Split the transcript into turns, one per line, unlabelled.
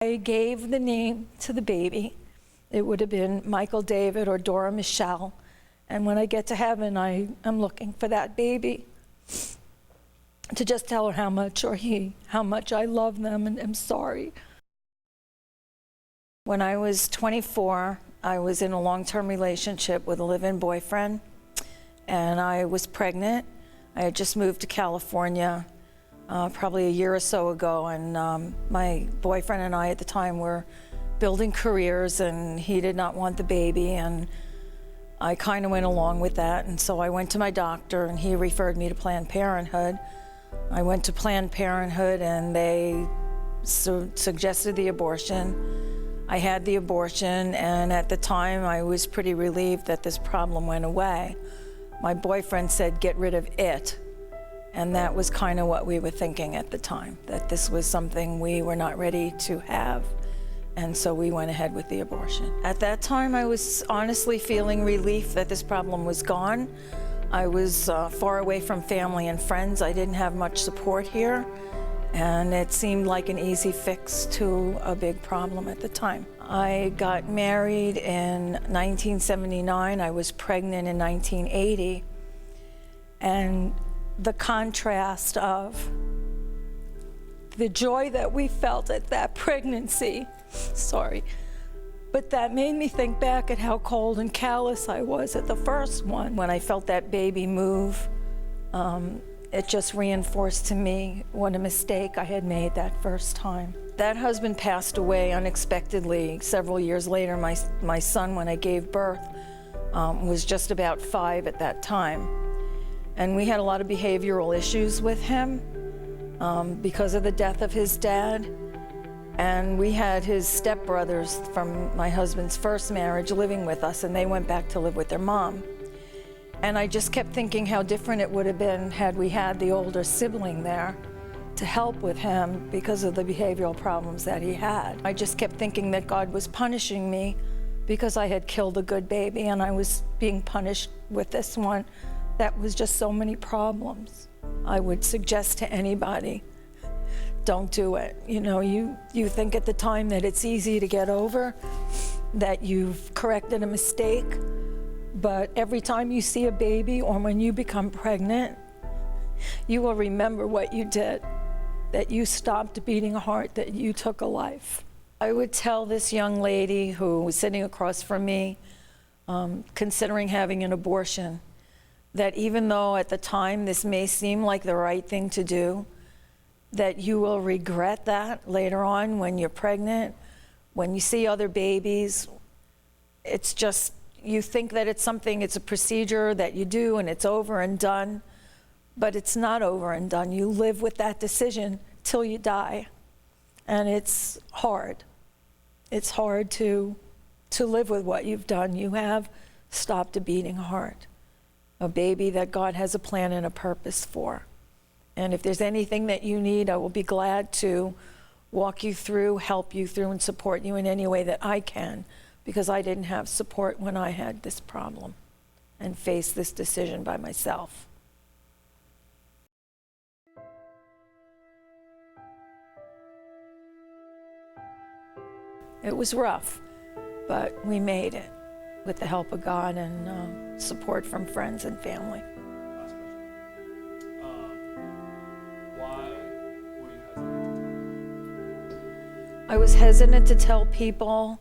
I gave the name to the baby. It would have been Michael David or Dora Michelle. And when I get to heaven, I am looking for that baby to just tell her how much, or he, how much I love them and am sorry. When I was 24, I was in a long-term relationship with a live-in boyfriend, and I was pregnant. I had just moved to California probably a year or so ago, and my boyfriend and I at the time were building careers, and he did not want the baby, and I kind of went along with that. And so I went to my doctor, and he referred me to Planned Parenthood. I went to Planned Parenthood, and they suggested the abortion. I had the abortion, and at the time I was pretty relieved that this problem went away. My boyfriend said, get rid of it. And that was kind of what we were thinking at the time, that this was something we were not ready to have. And so we went ahead with the abortion. At that time, I was honestly feeling relief that this problem was gone. I was far away from family and friends. I didn't have much support here. And it seemed like an easy fix to a big problem at the time. I got married in 1979. I was pregnant in 1980. And the contrast of the joy that we felt at that pregnancy, but that made me think back at how cold and callous I was at the first one. When I felt that baby move, it just reinforced to me what a mistake I had made that first time. That husband passed away unexpectedly several years later. My son, when I gave birth, was just about 5 at that time. And we had a lot of behavioral issues with him because of the death of his dad. And we had his stepbrothers from my husband's first marriage living with us, and they went back to live with their mom. And I just kept thinking how different it would have been had we had the older sibling there to help with him because of the behavioral problems that he had. I just kept thinking that God was punishing me because I had killed a good baby, and I was being punished with this one that was just so many problems. I would suggest to anybody, don't do it. You know, you think at the time that it's easy to get over, that you've corrected a mistake, but every time you see a baby or when you become pregnant, you will remember what you did, that you stopped beating a heart, that you took a life. I would tell this young lady who was sitting across from me, considering having an abortion, that even though at the time this may seem like the right thing to do, that you will regret that later on when you're pregnant, when you see other babies. It's just, you think that it's something, it's a procedure that you do and it's over and done, but it's not over and done. You live with that decision till you die. And it's hard. It's hard to live with what you've done. You have stopped a beating heart, a baby that God has a plan and a purpose for. And if there's anything that you need, I will be glad to walk you through, help you through, and support you in any way that I can, because I didn't have support when I had this problem and faced this decision by myself. It was rough, but we made it with the help of God and support from friends and family.
Last question. Why were you hesitant?
I was hesitant to tell people